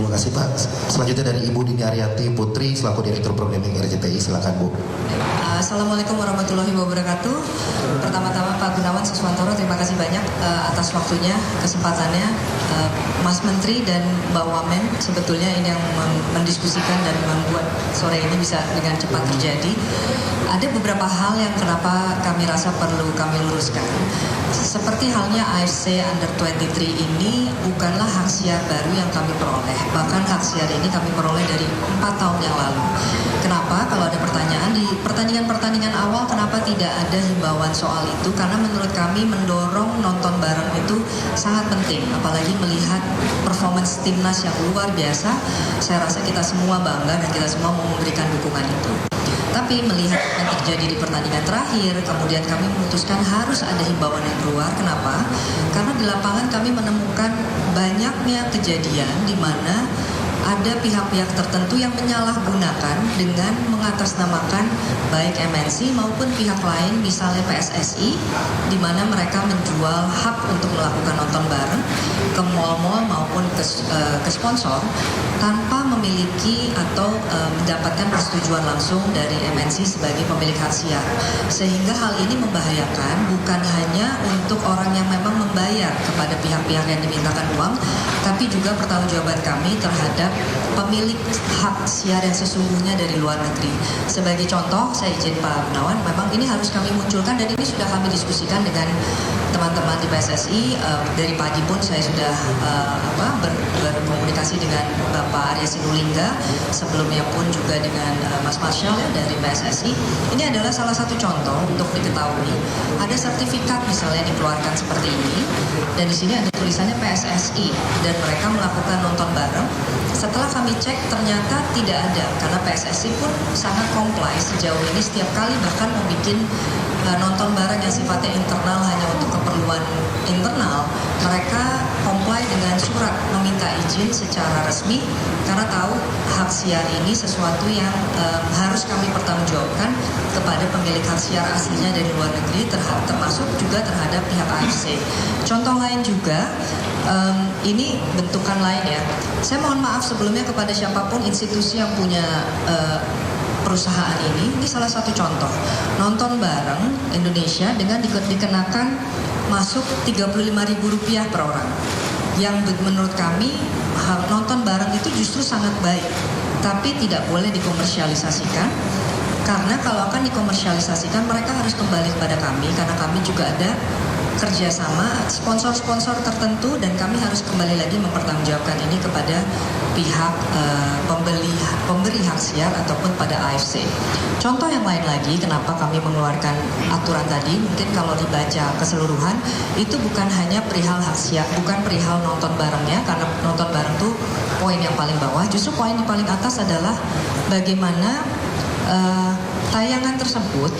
Terima kasih Pak. Selanjutnya dari Ibu Dini Arianti Putri selaku Direktur Programming RCTI, silakan Bu. Assalamualaikum warahmatullahi wabarakatuh. Pertama-tama Pak Gunawan Suswantoro, terima kasih banyak atas waktunya, kesempatannya. Mas Menteri dan Mbak Wamen, sebetulnya ini yang mendiskusikan dan membuat sore ini bisa dengan cepat terjadi. Ada beberapa hal yang kenapa kami rasa perlu kami luruskan. Seperti halnya AFC Under 23 ini bukanlah hak siar baru yang kami peroleh. Bahkan hak siar ini kami peroleh dari 4 tahun yang lalu. Kenapa? Kalau ada pertanyaan di pertandingan-pertandingan awal kenapa tidak ada himbauan soal itu? Karena menurut kami mendorong nonton bareng itu sangat penting. Apalagi melihat performance timnas yang luar biasa. Saya rasa kita semua bangga dan kita semua mau memberikan dukungan itu. Tapi melihat yang terjadi di pertandingan terakhir, kemudian kami memutuskan harus ada himbauan yang keluar. Kenapa? Karena di lapangan kami menemukan banyaknya kejadian di mana ada pihak-pihak tertentu yang menyalahgunakan dengan mengatasnamakan baik MNC maupun pihak lain, misalnya PSSI, di mana mereka menjual hak untuk melakukan nonton bareng ke mal-mal maupun ke sponsor tanpa memiliki atau mendapatkan persetujuan langsung dari MNC sebagai pemilik hak siar. Sehingga hal ini membahayakan bukan hanya untuk orang yang memang membayar kepada pihak-pihak yang dimintakan uang, tapi juga pertanggungjawaban kami terhadap pemilik hak siar yang sesungguhnya dari luar negeri. Sebagai contoh, saya izin Pak Gunawan, memang ini harus kami munculkan dan ini sudah kami diskusikan dengan teman-teman di PSSI. Dari pagi pun saya sudah berkomunikasi dengan Bapak Arya Sinulinga, sebelumnya pun juga dengan Mas Marshall ya, dari PSSI. Ini adalah salah satu contoh untuk diketahui. Ada sertifikat misalnya dikeluarkan seperti ini, dan di sini ada tulisannya PSSI dan mereka melakukan nonton bareng. Setelah kami cek ternyata tidak ada, karena PSSI pun sangat comply sejauh ini. Setiap kali bahkan membuat nonton bareng yang sifatnya internal hanya untuk keperluan internal, mereka comply dengan surat meminta izin secara resmi karena tahu hak siar ini sesuatu yang harus kami pertanggungjawabkan kepada pemilik hak siar aslinya dari luar negeri, termasuk juga terhadap pihak AFC. Contoh lain juga, ini bentukan lain ya. Saya mohon maaf sebelumnya kepada siapapun institusi yang punya perusahaan ini salah satu contoh. Nonton bareng Indonesia dengan dikenakan masuk Rp35.000 per orang. Yang menurut kami nonton bareng itu justru sangat baik, tapi tidak boleh dikomersialisasikan. Karena kalau akan dikomersialisasikan mereka harus kembali kepada kami, karena kami juga ada kerjasama sponsor-sponsor tertentu dan kami harus kembali lagi mempertanggungjawabkan ini kepada pihak pemberi hak siar ataupun pada AFC. Contoh yang lain lagi kenapa kami mengeluarkan aturan tadi, mungkin kalau dibaca keseluruhan itu bukan hanya perihal hak siar, bukan perihal nonton barengnya, karena nonton bareng tuh poin yang paling bawah. Justru poin yang paling atas adalah bagaimana tayangan tersebut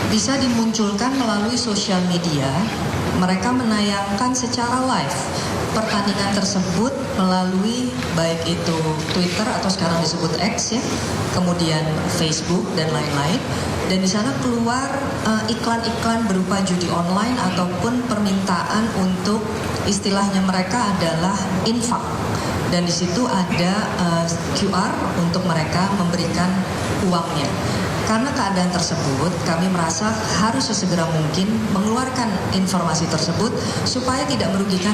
bisa dimunculkan melalui sosial media. Mereka menayangkan secara live pertandingan tersebut melalui baik itu Twitter atau sekarang disebut X ya, kemudian Facebook dan lain-lain. Dan di sana keluar iklan-iklan berupa judi online ataupun permintaan untuk, istilahnya mereka adalah infak. Dan di situ ada QR untuk mereka memberikan uangnya. Karena keadaan tersebut, kami merasa harus sesegera mungkin mengeluarkan informasi tersebut supaya tidak merugikan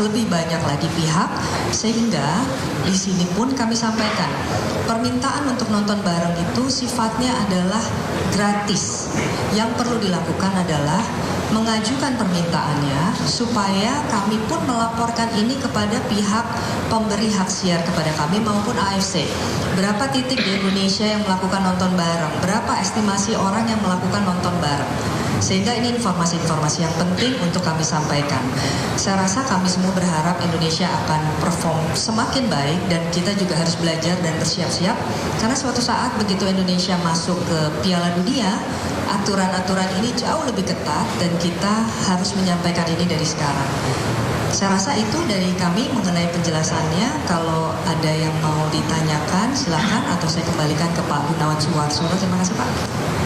lebih banyak lagi pihak, sehingga di sini pun kami sampaikan permintaan untuk nonton bareng itu sifatnya adalah gratis. Yang perlu dilakukan adalah mengajukan permintaannya supaya kami pun melaporkan ini kepada pihak pemberi hak siar kepada kami maupun AFC. Berapa titik di Indonesia yang melakukan nonton bareng? Berapa estimasi orang yang melakukan nonton bareng? Sehingga ini informasi-informasi yang penting untuk kami sampaikan. Saya rasa kami semua berharap Indonesia akan perform semakin baik dan kita juga harus belajar dan bersiap-siap. Karena suatu saat begitu Indonesia masuk ke Piala Dunia, aturan-aturan ini jauh lebih ketat dan kita harus menyampaikan ini dari sekarang. Saya rasa itu dari kami mengenai penjelasannya. Kalau ada yang mau ditanyakan silakan atau saya kembalikan ke Pak Gunawan Suwarsono. Terima kasih Pak.